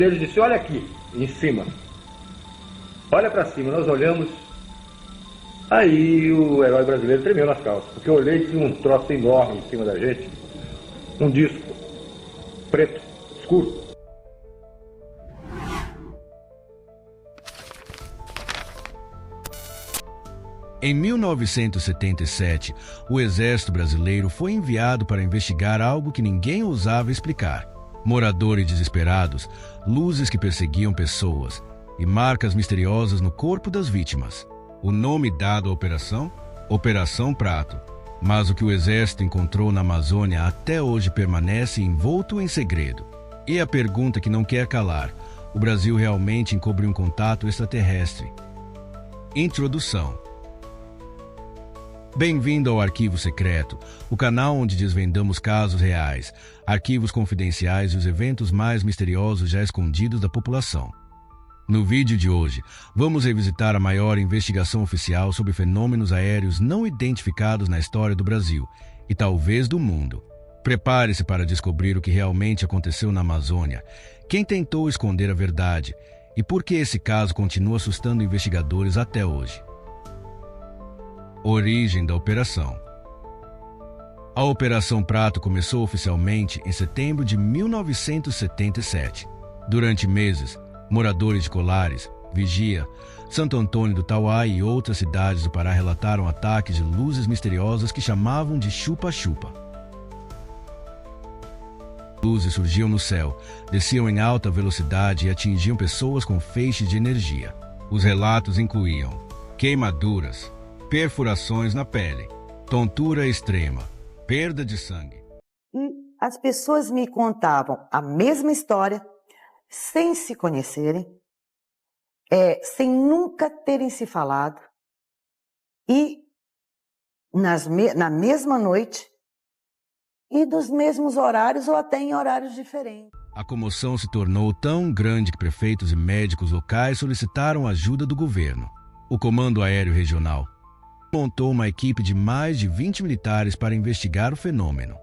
Ele disse, olha aqui, em cima. Olha para cima, nós olhamos. Aí o herói brasileiro tremeu nas calças, porque eu olhei e tinha um troço enorme em cima da gente. Um disco preto, escuro. Em 1977, o Exército Brasileiro foi enviado para investigar algo que ninguém ousava explicar. Moradores desesperados, luzes que perseguiam pessoas e marcas misteriosas no corpo das vítimas. O nome dado à operação? Operação Prato. Mas o que o Exército encontrou na Amazônia até hoje permanece envolto em segredo. E a pergunta que não quer calar: o Brasil realmente encobriu um contato extraterrestre? Introdução. Bem-vindo ao Arquivo Secreto, o canal onde desvendamos casos reais, arquivos confidenciais e os eventos mais misteriosos já escondidos da população. No vídeo de hoje, vamos revisitar a maior investigação oficial sobre fenômenos aéreos não identificados na história do Brasil e talvez do mundo. Prepare-se para descobrir o que realmente aconteceu na Amazônia, quem tentou esconder a verdade e por que esse caso continua assustando investigadores até hoje. Origem da operação. A Operação Prato começou oficialmente em setembro de 1977. Durante meses, moradores de Colares, Vigia, Santo Antônio do Tauá e outras cidades do Pará relataram ataques de luzes misteriosas que chamavam de chupa-chupa. Luzes surgiam no céu, desciam em alta velocidade e atingiam pessoas com feixes de energia. Os relatos incluíam queimaduras, perfurações na pele, tontura extrema, perda de sangue. E as pessoas me contavam a mesma história, sem se conhecerem, sem nunca terem se falado, e na mesma noite, e dos mesmos horários ou até em horários diferentes. A comoção se tornou tão grande que prefeitos e médicos locais solicitaram ajuda do governo. O Comando Aéreo Regional montou uma equipe de mais de 20 militares para investigar o fenômeno.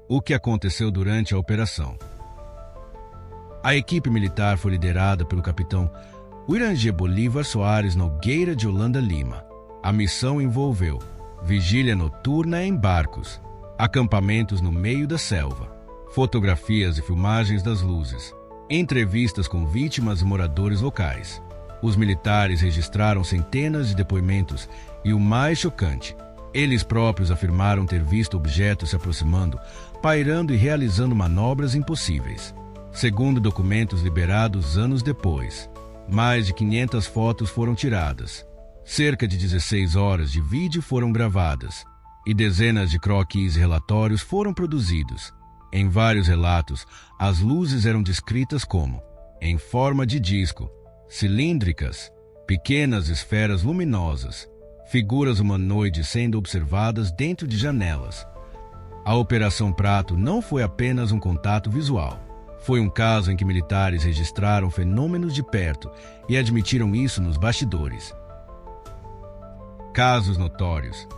O que aconteceu durante a operação? A equipe militar foi liderada pelo capitão Uirangê Bolívar Soares Nogueira de Holanda Lima. A missão envolveu vigília noturna em barcos, acampamentos no meio da selva, fotografias e filmagens das luzes, entrevistas com vítimas e moradores locais. Os militares registraram centenas de depoimentos e o mais chocante, eles próprios afirmaram ter visto objetos se aproximando, pairando e realizando manobras impossíveis. Segundo documentos liberados anos depois, mais de 500 fotos foram tiradas, cerca de 16 horas de vídeo foram gravadas e dezenas de croquis e relatórios foram produzidos. Em vários relatos, as luzes eram descritas como em forma de disco, cilíndricas, pequenas esferas luminosas, figuras humanoides sendo observadas dentro de janelas. A Operação Prato não foi apenas um contato visual. Foi um caso em que militares registraram fenômenos de perto e admitiram isso nos bastidores. Casos notórios.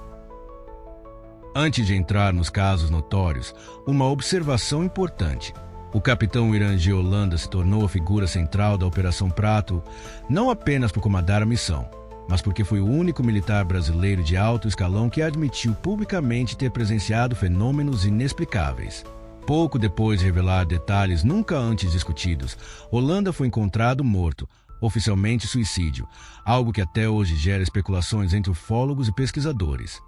Antes de entrar nos casos notórios, uma observação importante. O capitão Uirangê Holanda se tornou a figura central da Operação Prato não apenas por comandar a missão, mas porque foi o único militar brasileiro de alto escalão que admitiu publicamente ter presenciado fenômenos inexplicáveis. Pouco depois de revelar detalhes nunca antes discutidos, Holanda foi encontrado morto, oficialmente suicídio, algo que até hoje gera especulações entre ufólogos e pesquisadores.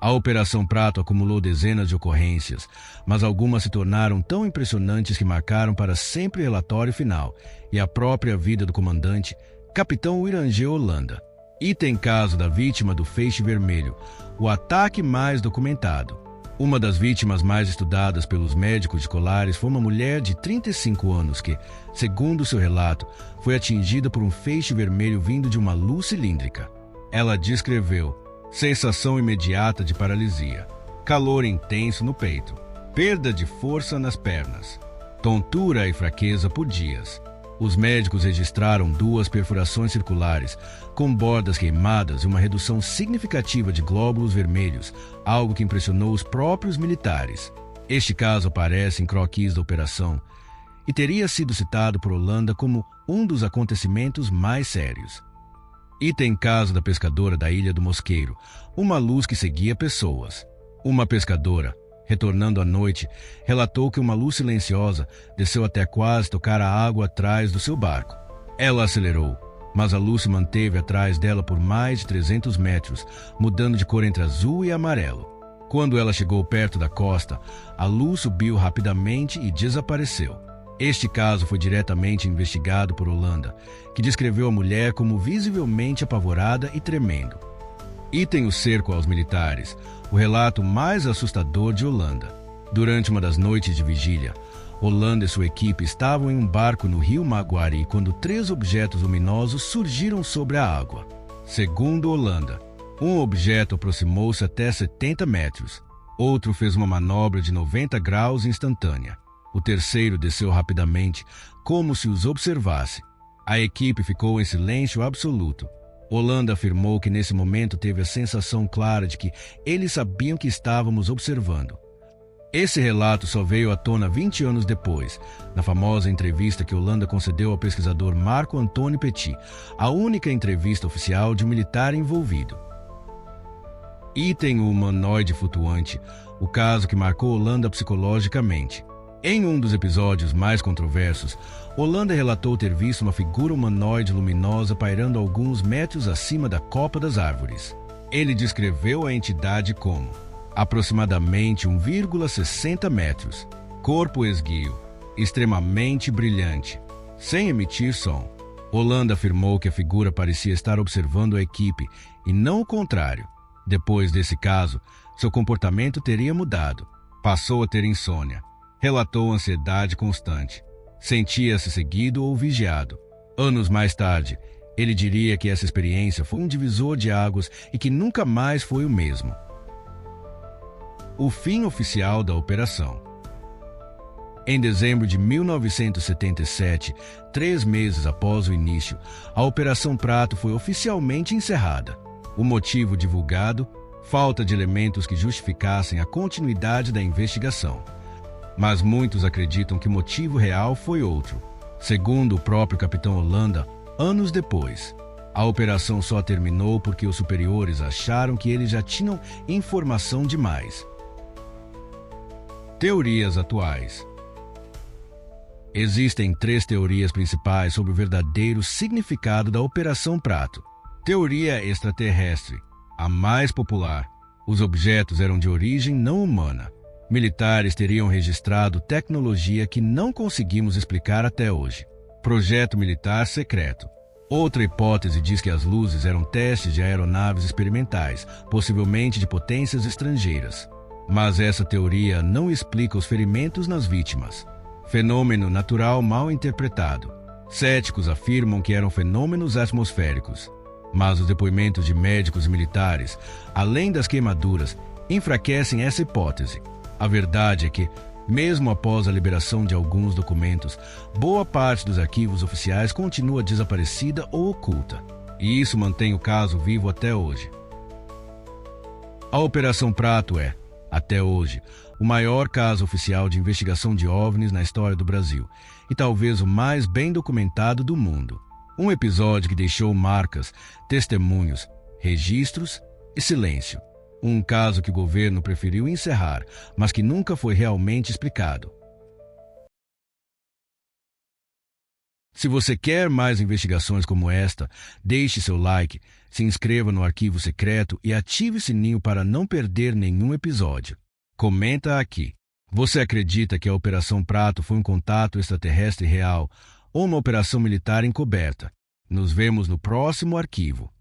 A Operação Prato acumulou dezenas de ocorrências, mas algumas se tornaram tão impressionantes que marcaram para sempre o relatório final e a própria vida do comandante, capitão Uirangê Holanda. Item caso da vítima do feixe vermelho, o ataque mais documentado. Uma das vítimas mais estudadas pelos médicos de Colares foi uma mulher de 35 anos que, segundo seu relato, foi atingida por um feixe vermelho vindo de uma luz cilíndrica. Ela descreveu sensação imediata de paralisia, calor intenso no peito, perda de força nas pernas, tontura e fraqueza por dias. Os médicos registraram 2 perfurações circulares, com bordas queimadas e uma redução significativa de glóbulos vermelhos, algo que impressionou os próprios militares. Este caso aparece em croquis da operação e teria sido citado por Holanda como um dos acontecimentos mais sérios. Item caso da pescadora da Ilha do Mosqueiro, uma luz que seguia pessoas. Uma pescadora, retornando à noite, relatou que uma luz silenciosa desceu até quase tocar a água atrás do seu barco. Ela acelerou, mas a luz se manteve atrás dela por mais de 300 metros, mudando de cor entre azul e amarelo. Quando ela chegou perto da costa, a luz subiu rapidamente e desapareceu. Este caso foi diretamente investigado por Holanda, que descreveu a mulher como visivelmente apavorada e tremendo. Item o cerco aos militares, o relato mais assustador de Holanda. Durante uma das noites de vigília, Holanda e sua equipe estavam em um barco no rio Maguari quando 3 objetos luminosos surgiram sobre a água. Segundo Holanda, um objeto aproximou-se até 70 metros, outro fez uma manobra de 90 graus instantânea. O terceiro desceu rapidamente, como se os observasse. A equipe ficou em silêncio absoluto. Holanda afirmou que nesse momento teve a sensação clara de que eles sabiam que estávamos observando. Esse relato só veio à tona 20 anos depois, na famosa entrevista que Holanda concedeu ao pesquisador Marco Antônio Petit, a única entrevista oficial de um militar envolvido. Item o humanoide flutuante, o caso que marcou Holanda psicologicamente. Em um dos episódios mais controversos, Holanda relatou ter visto uma figura humanoide luminosa pairando alguns metros acima da copa das árvores. Ele descreveu a entidade como aproximadamente 1,60 metros, corpo esguio, extremamente brilhante, sem emitir som. Holanda afirmou que a figura parecia estar observando a equipe e não o contrário. Depois desse caso, seu comportamento teria mudado. Passou a ter insônia. Relatou ansiedade constante. Sentia-se seguido ou vigiado. Anos mais tarde, ele diria que essa experiência foi um divisor de águas e que nunca mais foi o mesmo. O fim oficial da operação. Em dezembro de 1977, 3 meses após o início, a Operação Prato foi oficialmente encerrada. O motivo divulgado: falta de elementos que justificassem a continuidade da investigação. Mas muitos acreditam que o motivo real foi outro. Segundo o próprio capitão Holanda, anos depois, a operação só terminou porque os superiores acharam que eles já tinham informação demais. Teorias atuais. Existem 3 teorias principais sobre o verdadeiro significado da Operação Prato. Teoria extraterrestre, a mais popular. Os objetos eram de origem não humana. Militares teriam registrado tecnologia que não conseguimos explicar até hoje. Projeto militar secreto. Outra hipótese diz que as luzes eram testes de aeronaves experimentais, possivelmente de potências estrangeiras. Mas essa teoria não explica os ferimentos nas vítimas. Fenômeno natural mal interpretado. Céticos afirmam que eram fenômenos atmosféricos. Mas os depoimentos de médicos e militares, além das queimaduras, enfraquecem essa hipótese. A verdade é que, mesmo após a liberação de alguns documentos, boa parte dos arquivos oficiais continua desaparecida ou oculta. E isso mantém o caso vivo até hoje. A Operação Prato é, até hoje, o maior caso oficial de investigação de OVNIs na história do Brasil e talvez o mais bem documentado do mundo. Um episódio que deixou marcas, testemunhos, registros e silêncio. Um caso que o governo preferiu encerrar, mas que nunca foi realmente explicado. Se você quer mais investigações como esta, deixe seu like, se inscreva no Arquivo Secreto e ative o sininho para não perder nenhum episódio. Comenta aqui. Você acredita que a Operação Prato foi um contato extraterrestre real ou uma operação militar encoberta? Nos vemos no próximo arquivo.